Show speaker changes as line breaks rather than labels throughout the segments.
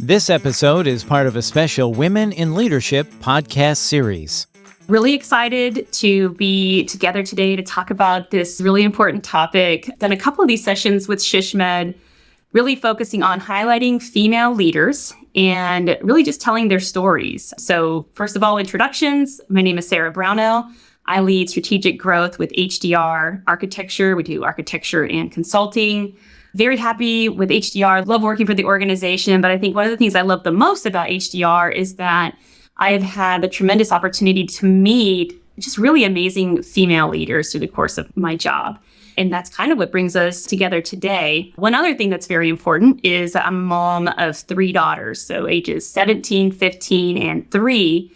This episode is part of a special Women in Leadership podcast series.
Really excited to be together today to talk about this really important topic. Done a couple of these sessions with SHSMD, really focusing on highlighting female leaders and really just telling their stories. So first of all, introductions. My name is Sarah Brownell. I lead strategic growth with HDR Architecture. We do architecture and consulting. Very happy with HDR. Love working for the organization. But I think one of the things I love the most about HDR is that I have had the tremendous opportunity to meet just really amazing female leaders through the course of my job. And that's kind of what brings us together today. One other thing that's very important is I'm a mom of 3 daughters, so ages 17, 15, and 3.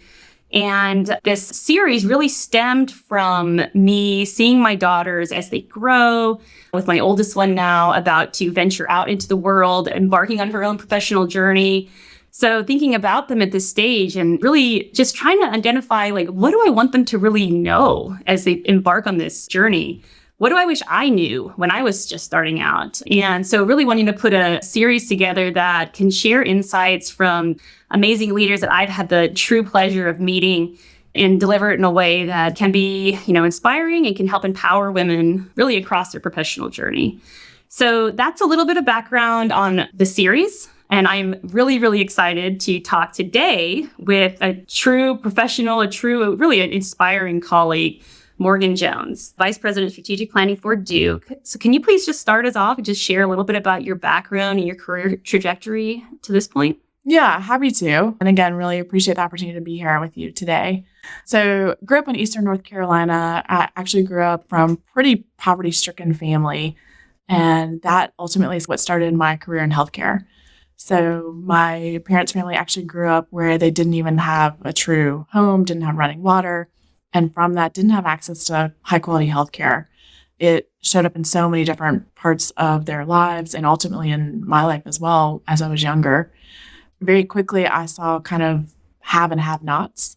And this series really stemmed from me seeing my daughters as they grow, with my oldest one now about to venture out into the world, embarking on her own professional journey. So thinking about them at this stage and really just trying to identify, what do I want them to really know as they embark on this journey? What do I wish I knew when I was just starting out? And so really wanting to put a series together that can share insights from amazing leaders that I've had the true pleasure of meeting and deliver it in a way that can be, inspiring and can help empower women really across their professional journey. So that's a little bit of background on the series. And I'm really, really excited to talk today with a true professional, really an inspiring colleague, Morgan Jones, Vice President of Strategic Planning for Duke. So can you please just start us off and just share a little bit about your background and your career trajectory to this point?
Yeah, happy to. And again, really appreciate the opportunity to be here with you today. So grew up in Eastern North Carolina. I actually grew up from pretty poverty-stricken family. And that ultimately is what started my career in healthcare. So my parents' family actually grew up where they didn't even have a true home, didn't have running water. And from that, didn't have access to high quality healthcare. It showed up in so many different parts of their lives and ultimately in my life as well as I was younger. Very quickly, I saw kind of have and have nots.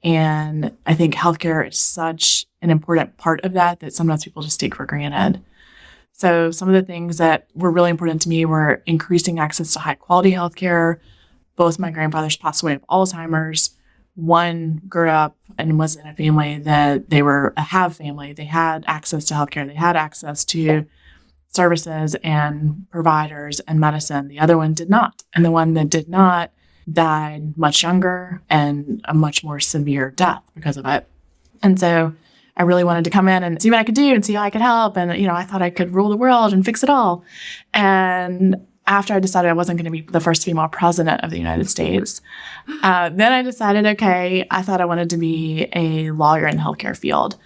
And I think healthcare is such an important part of that sometimes people just take for granted. So some of the things that were really important to me were increasing access to high quality healthcare. Both my grandfathers passed away of Alzheimer's. One grew up and was in a family that they were a have family. They had access to healthcare. They had access to services and providers and medicine. The other one did not. And the one that did not died much younger and a much more severe death because of it. And so I really wanted to come in and see what I could do and see how I could help. And, I thought I could rule the world and fix it all. And after I decided I wasn't going to be the first female president of the United States, then I decided, I thought I wanted to be a lawyer in the healthcare field.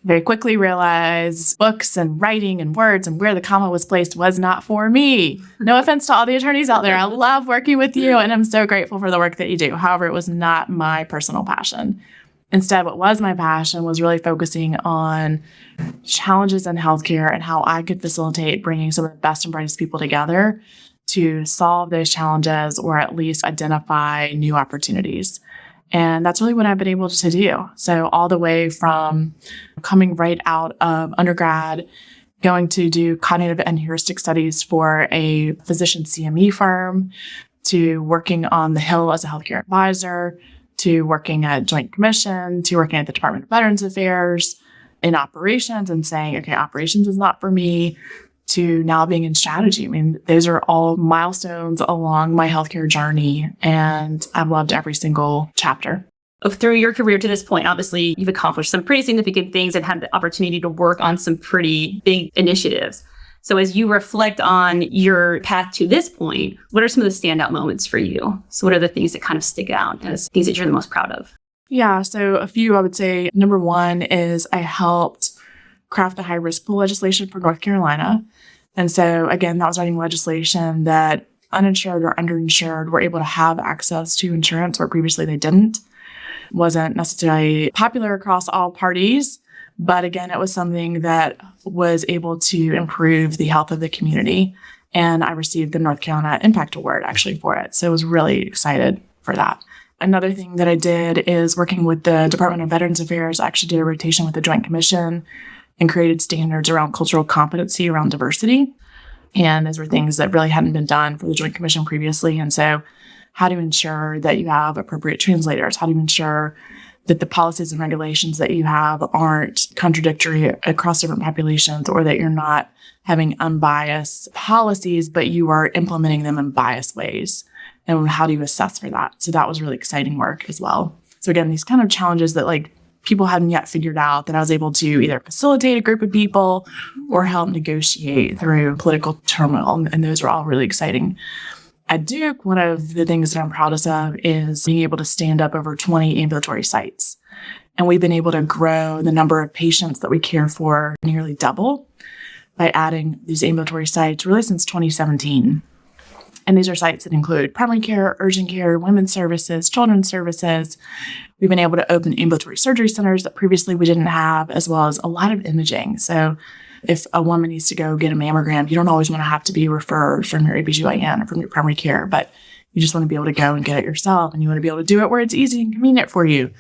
Very quickly realized books and writing and words and where the comma was placed was not for me. No offense to all the attorneys out there. I love working with you and I'm so grateful for the work that you do. However, it was not my personal passion. Instead, what was my passion was really focusing on challenges in healthcare and how I could facilitate bringing some of the best and brightest people together to solve those challenges or at least identify new opportunities. And that's really what I've been able to do. So all the way from coming right out of undergrad, going to do cognitive and heuristic studies for a physician CME firm, to working on the Hill as a healthcare advisor, to working at Joint Commission, to working at the Department of Veterans Affairs in operations and saying, operations is not for me, to now being in strategy. Those are all milestones along my healthcare journey, and I've loved every single chapter.
Through your career to this point, obviously, you've accomplished some pretty significant things and had the opportunity to work on some pretty big initiatives. So as you reflect on your path to this point, what are some of the standout moments for you? So what are the things that kind of stick out as things that you're the most proud of?
Yeah, so a few, I would say. Number one is I helped craft the high-risk pool legislation for North Carolina. And so, again, that was writing legislation that uninsured or underinsured were able to have access to insurance where previously they didn't. Wasn't necessarily popular across all parties, but again, it was something that was able to improve the health of the community. And I received the North Carolina Impact Award actually for it. So I was really excited for that. Another thing that I did is working with the Department of Veterans Affairs. I actually did a rotation with the Joint Commission and created standards around cultural competency around diversity. And those were things that really hadn't been done for the Joint Commission previously. And so how to ensure that you have appropriate translators, how to ensure that the policies and regulations that you have aren't contradictory across different populations, or that you're not having unbiased policies, but you are implementing them in biased ways. And how do you assess for that? So that was really exciting work as well. So again, these kind of challenges that like people hadn't yet figured out, that I was able to either facilitate a group of people or help negotiate through political turmoil. And those are all really exciting. At Duke, one of the things that I'm proudest of is being able to stand up over 20 ambulatory sites. And we've been able to grow the number of patients that we care for nearly double by adding these ambulatory sites really since 2017. And these are sites that include primary care, urgent care, women's services, children's services. We've been able to open ambulatory surgery centers that previously we didn't have, as well as a lot of imaging. So if a woman needs to go get a mammogram, you don't always want to have to be referred from your OBGYN or from your primary care, but you just want to be able to go and get it yourself, and you want to be able to do it where it's easy and convenient for you.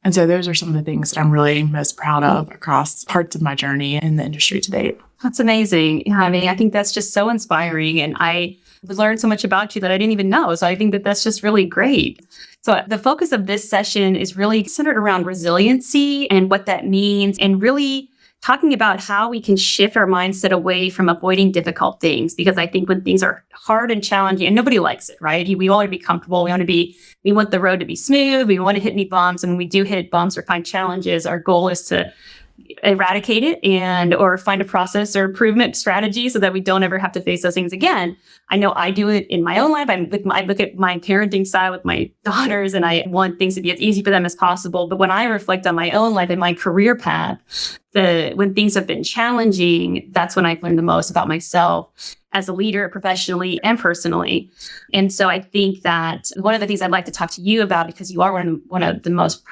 And so those are some of the things that I'm really most proud of across parts of my journey in the industry to date.
That's amazing. Yeah, I mean, I think that's just so inspiring. And I learned so much about you that I didn't even know. So I think that that's just really great. So the focus of this session is really centered around resiliency and what that means, and really talking about how we can shift our mindset away from avoiding difficult things. Because I think when things are hard and challenging, and nobody likes it, right? We want to be comfortable. We want the road to be smooth. We want to hit any bumps. And when we do hit bumps or find challenges, our goal is to eradicate it or find a process or improvement strategy so that we don't ever have to face those things again. I know I do it in my own life. I look at my parenting side with my daughters, and I want things to be as easy for them as possible. But when I reflect on my own life and my career path, when things have been challenging, that's when I've learned the most about myself as a leader, professionally and personally. And so I think that one of the things I'd like to talk to you about, because you are one of the most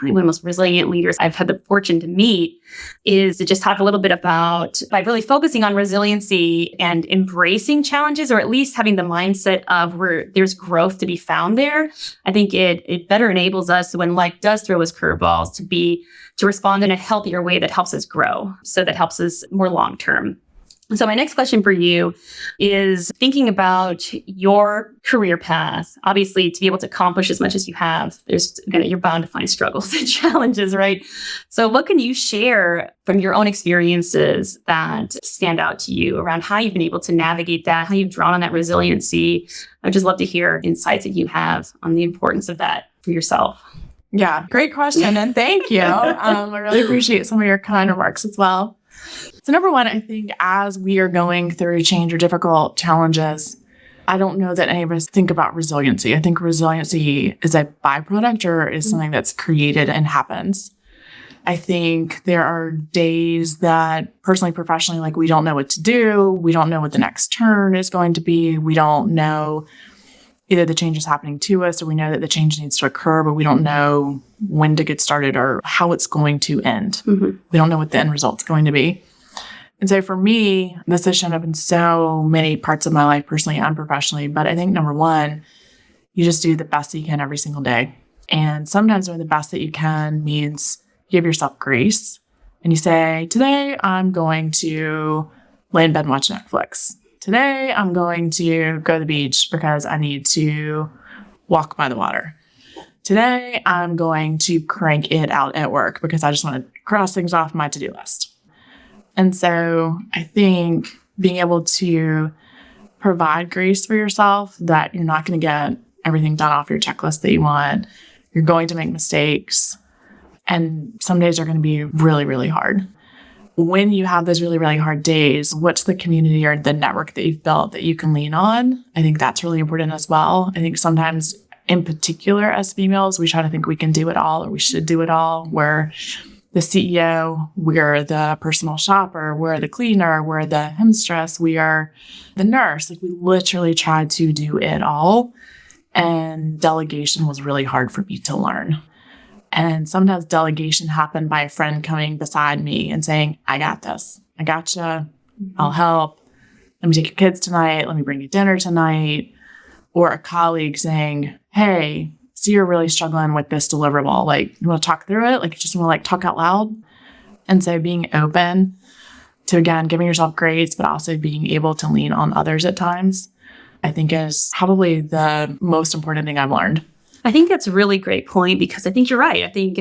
resilient leaders I've had the fortune to meet, is to just talk a little bit about, by really focusing on resiliency and embracing challenges, or at least having the mindset of where there's growth to be found there. I think it better enables us when life does throw us curveballs to respond in a healthier way that helps us grow. So that helps us more long term. So my next question for you is thinking about your career path. Obviously, to be able to accomplish as much as you have, you're bound to find struggles and challenges, right? So what can you share from your own experiences that stand out to you around how you've been able to navigate that, how you've drawn on that resiliency? I'd just love to hear insights that you have on the importance of that for yourself.
Yeah, great question. And thank you. I really appreciate some of your kind remarks as well. So number one, I think as we are going through change or difficult challenges, I don't know that any of us think about resiliency. I think resiliency is a byproduct or is something that's created and happens. I think there are days that personally, professionally, like we don't know what to do. We don't know what the next turn is going to be. We don't know either the change is happening to us, or we know that the change needs to occur, but we don't know when to get started or how it's going to end. Mm-hmm. We don't know what the end result's going to be. And so for me, this has shown up in so many parts of my life, personally and professionally. But I think number one, you just do the best that you can every single day. And sometimes doing the best that you can means give yourself grace. And you say, today I'm going to lay in bed and watch Netflix. Today, I'm going to go to the beach because I need to walk by the water. Today, I'm going to crank it out at work because I just want to cross things off my to-do list. And so I think being able to provide grace for yourself, that you're not going to get everything done off your checklist that you want. You're going to make mistakes. And some days are going to be really, really hard. When you have those really, really hard days, what's the community or the network that you've built that you can lean on? I think that's really important as well. I think sometimes, in particular, as females, we try to think we can do it all or we should do it all. We're the CEO, we're the personal shopper, we're the cleaner, we're the hemstress, we are the nurse. Like we literally try to do it all. And delegation was really hard for me to learn. And sometimes delegation happened by a friend coming beside me and saying, I got this. I gotcha. I'll help. Let me take your kids tonight. Let me bring you dinner tonight. Or a colleague saying, hey, so you're really struggling with this deliverable. Like, you want to talk through it? Like, you just want to talk out loud? And so being open to, again, giving yourself grace, but also being able to lean on others at times, I think is probably the most important thing I've learned.
I think that's a really great point because I think you're right. I think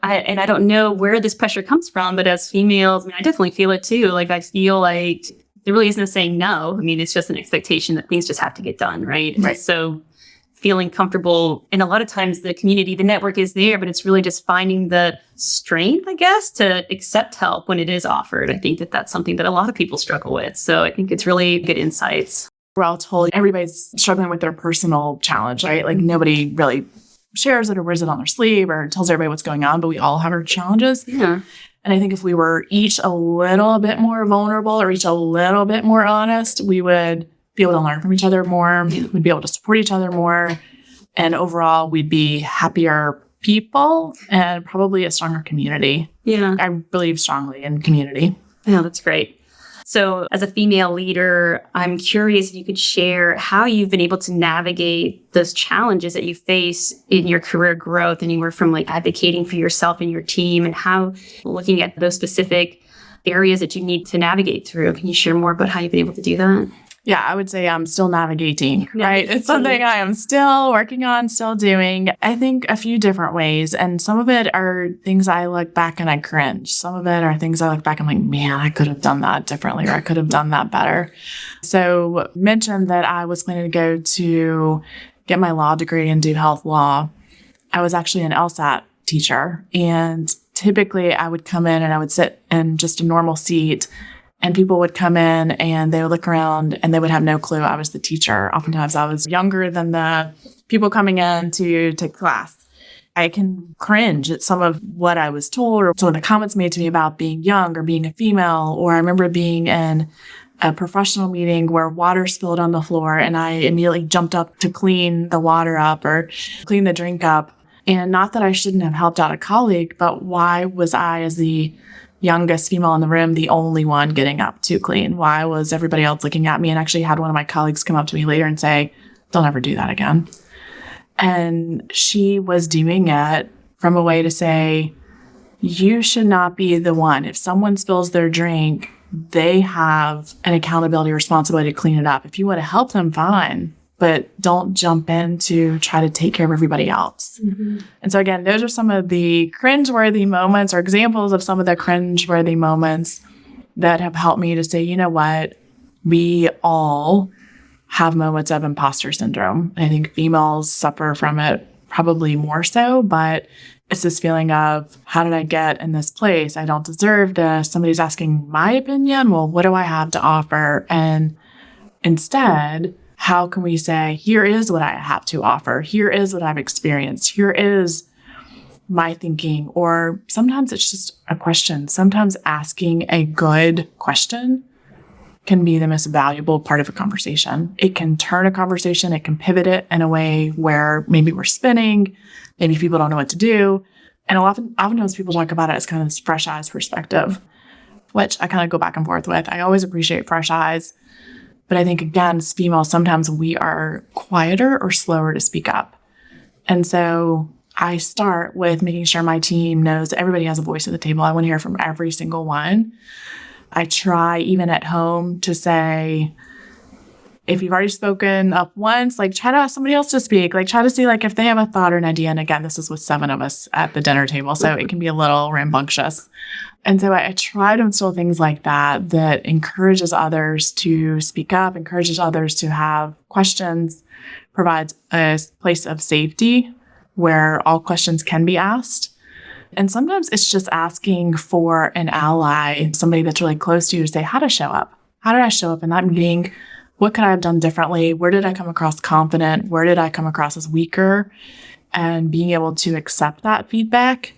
I don't know where this pressure comes from, but as females, I mean, I definitely feel it too. Like, I feel like there really is no saying no. I mean, it's just an expectation that things just have to get done, right?
Right.
So feeling comfortable, and a lot of times the community, the network is there, but it's really just finding the strength, I guess, to accept help when it is offered. I think that that's something that a lot of people struggle with. So I think it's really good insights.
We're all told everybody's struggling with their personal challenge, right? Like nobody really shares it or wears it on their sleeve or tells everybody what's going on, but we all have our challenges.
Yeah.
And I think if we were each a little bit more vulnerable or each a little bit more honest, we would be able to learn from each other more. We'd be able to support each other more. And overall, we'd be happier people and probably a stronger community.
Yeah.
I believe strongly in community.
Yeah, that's great. So as a female leader, I'm curious if you could share how you've been able to navigate those challenges that you face in your career growth, anywhere from like advocating for yourself and your team, and how looking at those specific areas that you need to navigate through. Can you share more about how you've been able to do that?
Yeah, I would say I'm still navigating, right? It's something I am still working on, still doing. I think a few different ways. And some of it are things I look back and I cringe. Some of it are things I look back and I'm like, man, I could have done that differently, or I could have done that better. So mentioned that I was planning to go to get my law degree and do health law. I was actually an LSAT teacher. And typically I would come in and I would sit in just a normal seat. And people would come in and they would look around and they would have no clue I was the teacher. Oftentimes I was younger than the people coming in to take class. I can cringe at some of what I was told or some of the comments made to me about being young or being a female. Or I remember being in a professional meeting where water spilled on the floor and I immediately jumped up to clean the water up or clean the drink up. And not that I shouldn't have helped out a colleague, but why was I, as the youngest female in the room, the only one getting up to clean? Why was everybody else looking at me? And actually had one of my colleagues come up to me later and say, don't ever do that again. And she was doing it from a way to say, you should not be the one. If someone spills their drink, they have an accountability responsibility to clean it up. If you want to help them, fine, but don't jump in to try to take care of everybody else. Mm-hmm. And so again, those are some of the cringeworthy moments or examples of some of the cringeworthy moments that have helped me to say, you know what, we all have moments of imposter syndrome. And I think females suffer from it probably more so, but it's this feeling of, how did I get in this place? I don't deserve this. Somebody's asking my opinion. Well, what do I have to offer? And instead, how can we say, here is what I have to offer. Here is what I've experienced. Here is my thinking. Or sometimes it's just a question. Sometimes asking a good question can be the most valuable part of a conversation. It can turn a conversation. It can pivot it in a way where maybe we're spinning. Maybe people don't know what to do. And oftentimes people talk about it as kind of this fresh eyes perspective, which I kind of go back and forth with. I always appreciate fresh eyes. But I think, again, as females, sometimes we are quieter or slower to speak up. And so I start with making sure my team knows that everybody has a voice at the table. I want to hear from every single one. I try, even at home, to say, if you've already spoken up once, like try to ask somebody else to speak. Like try to see like if they have a thought or an idea. And again, this is with 7 of us at the dinner table, so it can be a little rambunctious. And so I try to instill things like that encourages others to speak up, encourages others to have questions, provides a place of safety where all questions can be asked. And sometimes it's just asking for an ally, somebody that's really close to you, to say how to show up. How did I show up in that meeting? What could I have done differently? Where did I come across confident? Where did I come across as weaker? And being able to accept that feedback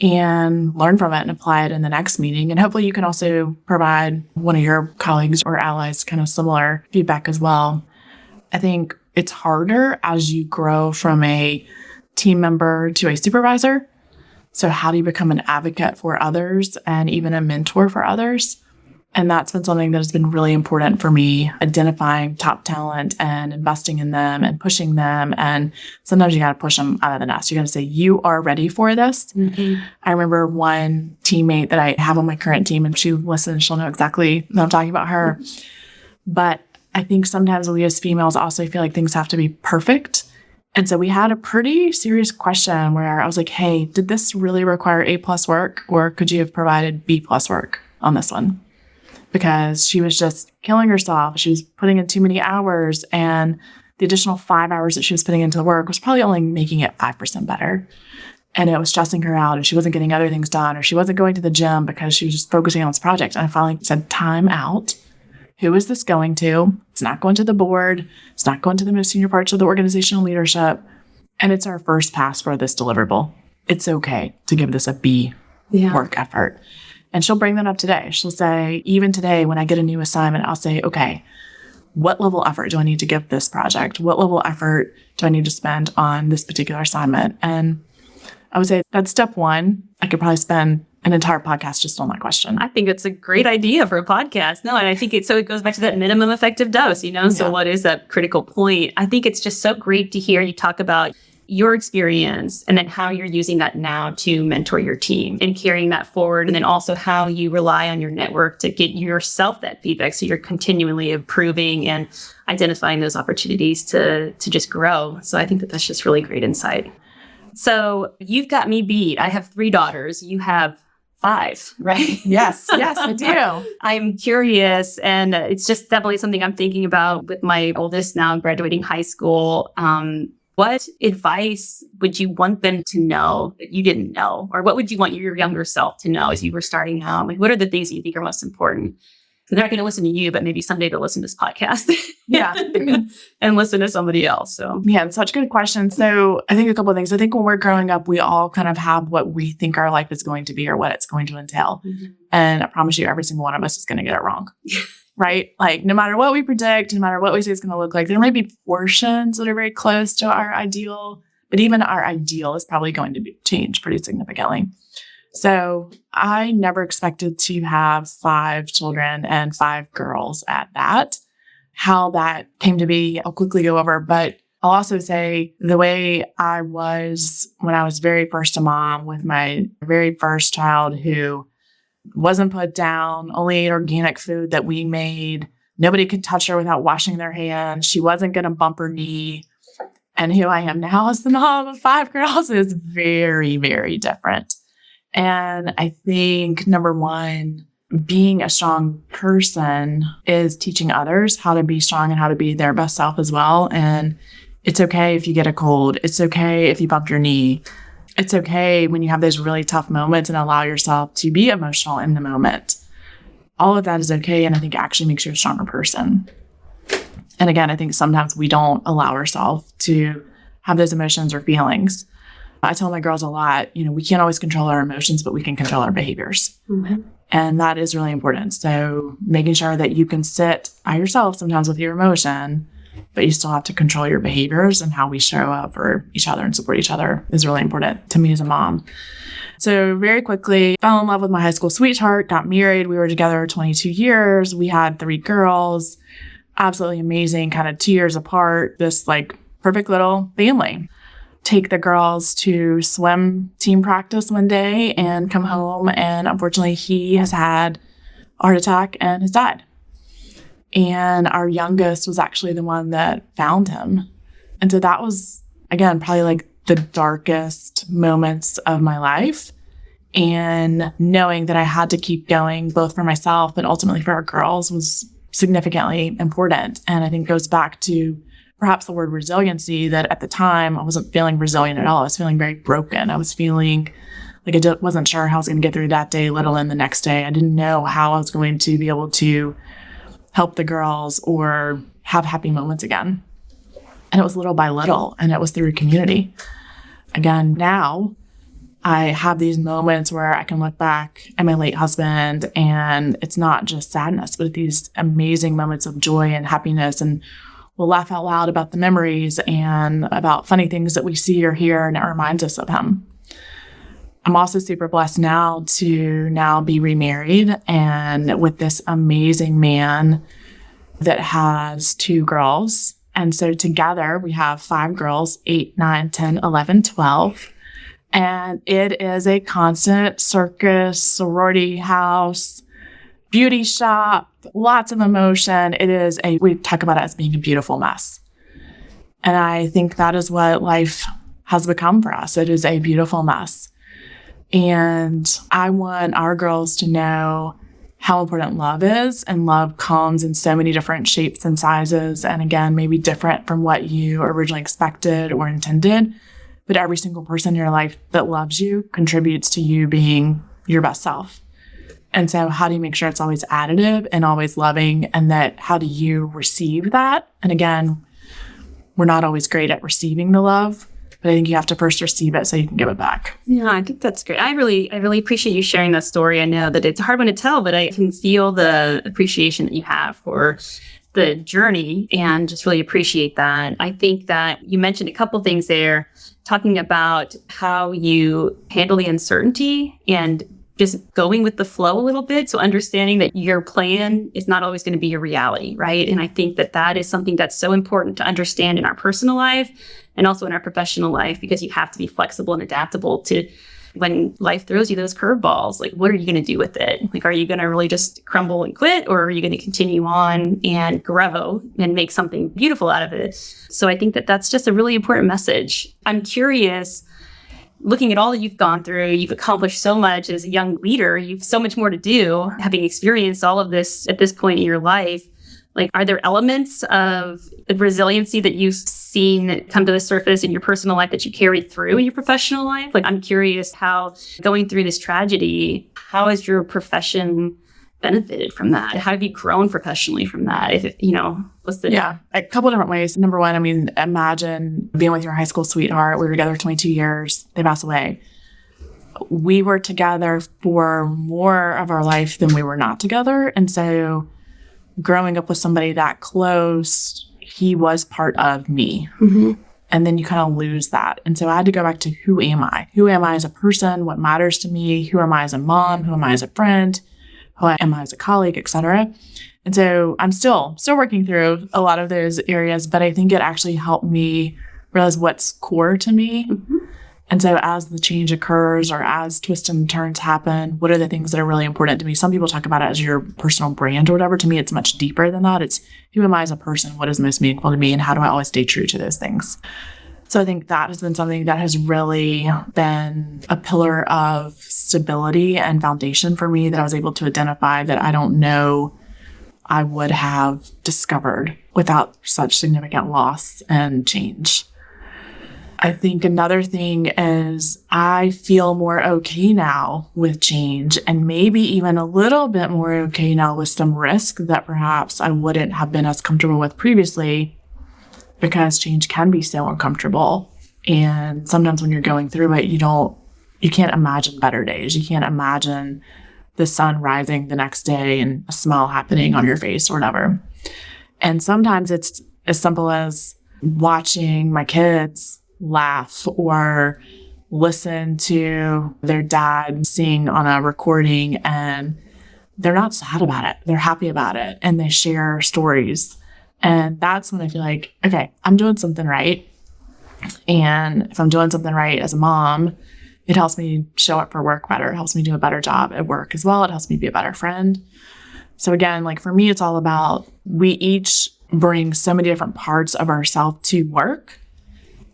and learn from it and apply it in the next meeting. And hopefully you can also provide one of your colleagues or allies kind of similar feedback as well. I think it's harder as you grow from a team member to a supervisor. So how do you become an advocate for others and even a mentor for others? And that's been something that has been really important for me, identifying top talent and investing in them and pushing them. And sometimes you got to push them out of the nest. You got to say, you are ready for this. Mm-hmm. I remember one teammate that I have on my current team, and she listens, she'll know exactly what I'm talking about her. But I think sometimes we as females also feel like things have to be perfect. And so we had a pretty serious question where I was like, hey, did this really require A+ work, or could you have provided B+ work on this one? Because she was just killing herself. She was putting in too many hours, and the additional 5 hours that she was putting into the work was probably only making it 5% better. And it was stressing her out, and she wasn't getting other things done, or she wasn't going to the gym because she was just focusing on this project. And I finally said, time out. Who is this going to? It's not going to the board. It's not going to the most senior parts of the organizational leadership. And it's our first pass for this deliverable. It's okay to give this a B work effort. And she'll bring that up today. She'll say, even today, when I get a new assignment, I'll say, okay, what level effort do I need to give this project? What level effort do I need to spend on this particular assignment? And I would say that's step one. I could probably spend an entire podcast just on that question.
I think it's a great idea for a podcast. No, and I think it goes back to that minimum effective dose, So what is that critical point? I think it's just so great to hear you talk about your experience and then how you're using that now to mentor your team and carrying that forward. And then also how you rely on your network to get yourself that feedback. So you're continually improving and identifying those opportunities to just grow. So I think that's just really great insight. So you've got me beat. I have 3 daughters. You have 5, right?
Yes, I do.
I'm curious, and it's just definitely something I'm thinking about with my oldest now graduating high school. What advice would you want them to know that you didn't know? Or what would you want your younger self to know as you were starting out? Like, what are the things that you think are most important? So they're not going to listen to you, but maybe someday they'll listen to this podcast.
Yeah.
And listen to somebody else. So
yeah, such a good question. So I think a couple of things. I think when we're growing up, we all kind of have what we think our life is going to be or what it's going to entail. Mm-hmm. And I promise you, every single one of us is going to get it wrong. Right? Like no matter what we predict, no matter what we say it's going to look like, there may be portions that are very close to our ideal, but even our ideal is probably going to change pretty significantly. So I never expected to have 5 children and 5 girls at that. How that came to be, I'll quickly go over, but I'll also say the way I was when I was very first a mom with my very first child who wasn't put down, only ate organic food that we made. Nobody could touch her without washing their hands. She wasn't going to bump her knee. And who I am now as the mom of 5 girls is very, very different. And I think number one, being a strong person is teaching others how to be strong and how to be their best self as well. And it's okay if you get a cold. It's okay if you bump your knee. It's okay when you have those really tough moments and allow yourself to be emotional in the moment. All of that is okay. And I think it actually makes you a stronger person. And again, I think sometimes we don't allow ourselves to have those emotions or feelings. I tell my girls a lot, we can't always control our emotions, but we can control our behaviors. Mm-hmm. And that is really important. So making sure that you can sit by yourself sometimes with your emotion, but you still have to control your behaviors, and how we show up for each other and support each other is really important to me as a mom. So very quickly, fell in love with my high school sweetheart, got married. We were together 22 years. We had 3 girls, absolutely amazing, kind of 2 years apart, this perfect little family. Take the girls to swim team practice one day and come home. And unfortunately, he has had a heart attack and has died. And our youngest was actually the one that found him. And so that was, again, probably the darkest moments of my life. And knowing that I had to keep going, both for myself, but ultimately for our girls, was significantly important. And I think goes back to perhaps the word resiliency, that at the time I wasn't feeling resilient at all. I was feeling very broken. I was feeling like I wasn't sure how I was going to get through that day, let alone the next day. I didn't know how I was going to be able to help the girls or have happy moments again. And it was little by little, and it was through community. Again, now I have these moments where I can look back at my late husband, and it's not just sadness, but these amazing moments of joy and happiness, and we'll laugh out loud about the memories and about funny things that we see or hear, and it reminds us of him. I'm also super blessed now to now be remarried and with this amazing man that has 2 girls. And so together we have 5 girls, 8, 9, 10, 11, 12. And it is a constant circus, sorority house, beauty shop, lots of emotion. We talk about it as being a beautiful mess. And I think that is what life has become for us. It is a beautiful mess. And I want our girls to know how important love is, and love comes in so many different shapes and sizes. And again, maybe different from what you originally expected or intended. But every single person in your life that loves you contributes to you being your best self. And so how do you make sure it's always additive and always loving? And that how do you receive that? And again, we're not always great at receiving the love, but I think you have to first receive it so you can give it back.
Yeah, I think that's great. I really appreciate you sharing that story. I know that it's a hard one to tell, but I can feel the appreciation that you have for the journey and just really appreciate that. I think that you mentioned a couple things there, talking about how you handle the uncertainty and just going with the flow a little bit. So understanding that your plan is not always going to be your reality, right? And I think that that is something that's so important to understand in our personal life and also in our professional life, because you have to be flexible and adaptable to when life throws you those curveballs. Like, what are you going to do with it? Like, are you going to really just crumble and quit, or are you going to continue on and grow and make something beautiful out of it? So I think that that's just a really important message. I'm curious, looking at all that you've gone through, you've accomplished so much as a young leader, you've so much more to do, having experienced all of this at this point in your life. Like, are there elements of the resiliency that you've seen come to the surface in your personal life that you carry through in your professional life? Like, I'm curious how going through this tragedy, how has your profession benefited from that? How have you grown professionally from that? If what's the...
Yeah, a couple of different ways. Number one, I mean, imagine being with your high school sweetheart. We were together 22 years. They passed away. We were together for more of our life than we were not together. And so growing up with somebody that close, he was part of me. Mm-hmm. And then you kind of lose that. And so I had to go back to, who am I? Who am I as a person? What matters to me? Who am I as a mom? Who am I as a friend? Who am I as a colleague, et cetera? And so I'm still working through a lot of those areas, but I think it actually helped me realize what's core to me. Mm-hmm. And so as the change occurs or as twists and turns happen, what are the things that are really important to me? Some people talk about it as your personal brand or whatever. To me, it's much deeper than that. It's, who am I as a person? What is most meaningful to me? And how do I always stay true to those things? So I think that has been something that has really been a pillar of stability and foundation for me, that I was able to identify that I don't know I would have discovered without such significant loss and change. I think another thing is I feel more okay now with change, and maybe even a little bit more okay now with some risk that perhaps I wouldn't have been as comfortable with previously, because change can be so uncomfortable. And sometimes when you're going through it, you can't imagine better days. You can't imagine the sun rising the next day and a smile happening on your face or whatever. And sometimes it's as simple as watching my kids laugh or listen to their dad sing on a recording, and they're not sad about it. They're happy about it, and they share stories. And that's when I feel like, okay, I'm doing something right. And if I'm doing something right as a mom, it helps me show up for work better. It helps me do a better job at work as well. It helps me be a better friend. So again, like for me, it's all about, we each bring so many different parts of ourselves to work.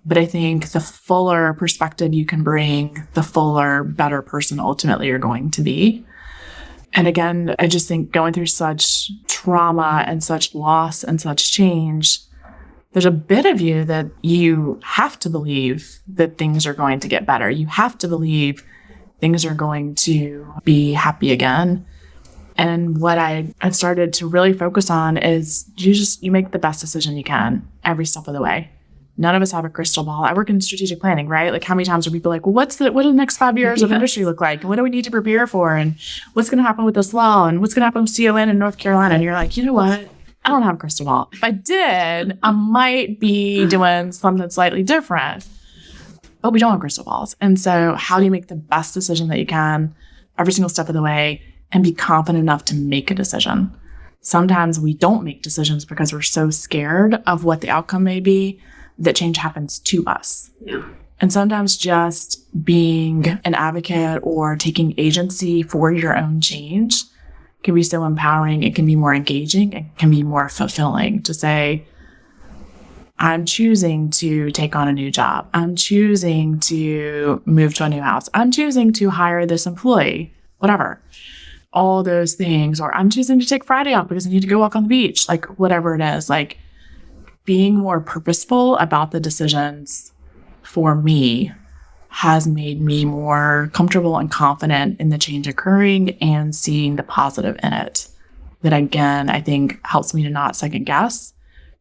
But I think the fuller perspective you can bring, the fuller, better person ultimately you're going to be. And again, I just think going through such trauma and such loss and such change, there's a bit of you that you have to believe that things are going to get better. You have to believe things are going to be happy again. And what I started to really focus on is you make the best decision you can every step of the way. None of us have a crystal ball. I work in strategic planning, right? Like, how many times are people like, well, what do the next 5 years of industry look like? And what do we need to prepare for? And what's going to happen with this law? And what's going to happen with CON in North Carolina? And you're like, you know what? I don't have a crystal ball. If I did, I might be doing something slightly different. but we don't have crystal balls. And so how do you make the best decision that you can every single step of the way and be confident enough to make a decision? Sometimes we don't make decisions because we're so scared of what the outcome may be that change happens to us.
Yeah.
And sometimes just being an advocate or taking agency for your own change can be so empowering. It can be more engaging. It can be more fulfilling to say, I'm choosing to take on a new job. I'm choosing to move to a new house. I'm choosing to hire this employee, whatever. All those things. Or I'm choosing to take Friday off because I need to go walk on the beach. Like whatever it is, like being more purposeful about the decisions for me has made me more comfortable and confident in the change occurring and seeing the positive in it. That again, I think helps me to not second guess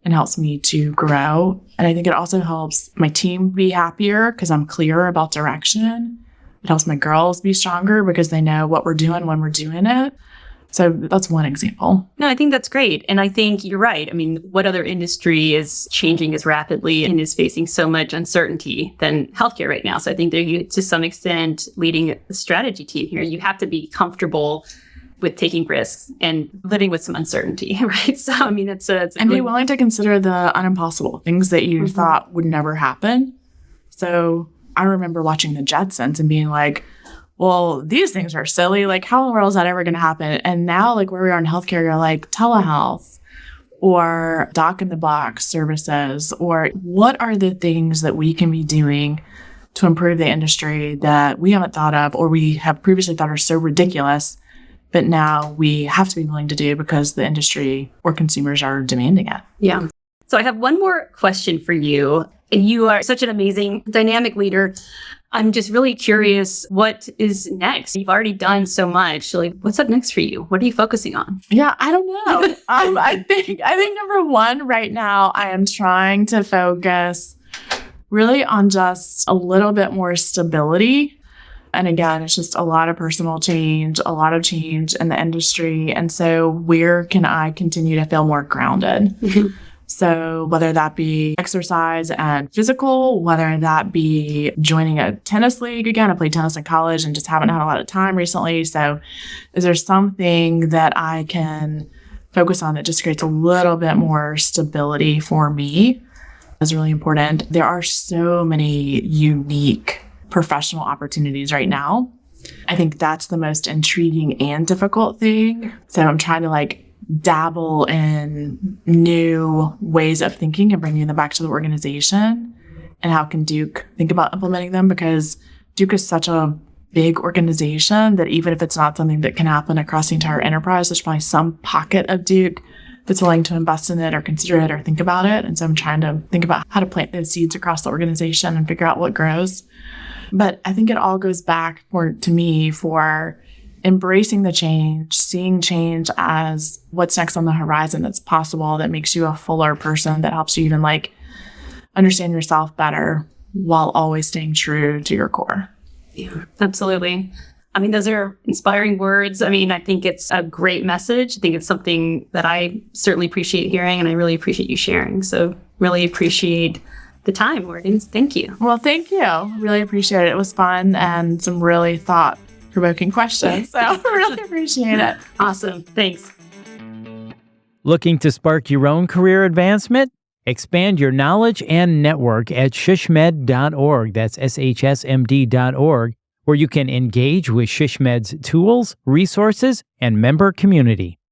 and helps me to grow. And I think it also helps my team be happier because I'm clearer about direction. It helps my girls be stronger because they know what we're doing when we're doing it. So that's one example.
No, I think that's great. And I think you're right. I mean, what other industry is changing as rapidly and is facing so much uncertainty than healthcare right now? So I think that you, to some extent, leading the strategy team here, you have to be comfortable with taking risks and living with some uncertainty, right? So, I mean, it's and
be willing to consider the unimpossible things that you thought would never happen. So I remember watching the Jetsons and being like, well, these things are silly. Like, how in the world is that ever going to happen? And now, like, where we are in healthcare, you're like telehealth or doc in the box services, or what are the things that we can be doing to improve the industry that we haven't thought of or we have previously thought are so ridiculous, but now we have to be willing to do because the industry or consumers are demanding it.
Yeah. So I have one more question for you. You are such an amazing, dynamic leader. I'm just really curious, what is next? You've already done so much. So like, what's up next for you? What are you focusing on?
Yeah, I don't know. I think number one right now, I am trying to focus really on just a little bit more stability. And again, it's just a lot of personal change, a lot of change in the industry. And so where can I continue to feel more grounded? So whether that be exercise and physical, whether that be joining a tennis league again, I played tennis in college and just haven't had a lot of time recently. So is there something that I can focus on that just creates a little bit more stability for me? That's really important. There are so many unique professional opportunities right now. I think that's the most intriguing and difficult thing. So I'm trying to dabble in new ways of thinking and bringing them back to the organization, and how can Duke think about implementing them, because Duke is such a big organization that even if it's not something that can happen across the entire enterprise, there's probably some pocket of Duke that's willing to invest in it or consider it or think about it. And so I'm trying to think about how to plant those seeds across the organization and figure out what grows. But I think it all goes back to me for embracing the change, seeing change as what's next on the horizon that's possible, that makes you a fuller person, that helps you even understand yourself better while always staying true to your core.
Yeah, absolutely. I mean, those are inspiring words. I mean, I think it's a great message. I think it's something that I certainly appreciate hearing, and I really appreciate you sharing. So really appreciate the time, Morgan. Thank you.
Well, thank you. Really appreciate it. It was fun and some really thought-provoking questions. So I really appreciate it.
Awesome. Thanks.
Looking to spark your own career advancement? Expand your knowledge and network at shishmed.org. That's shsmd.org, where you can engage with ShishMed's tools, resources, and member community.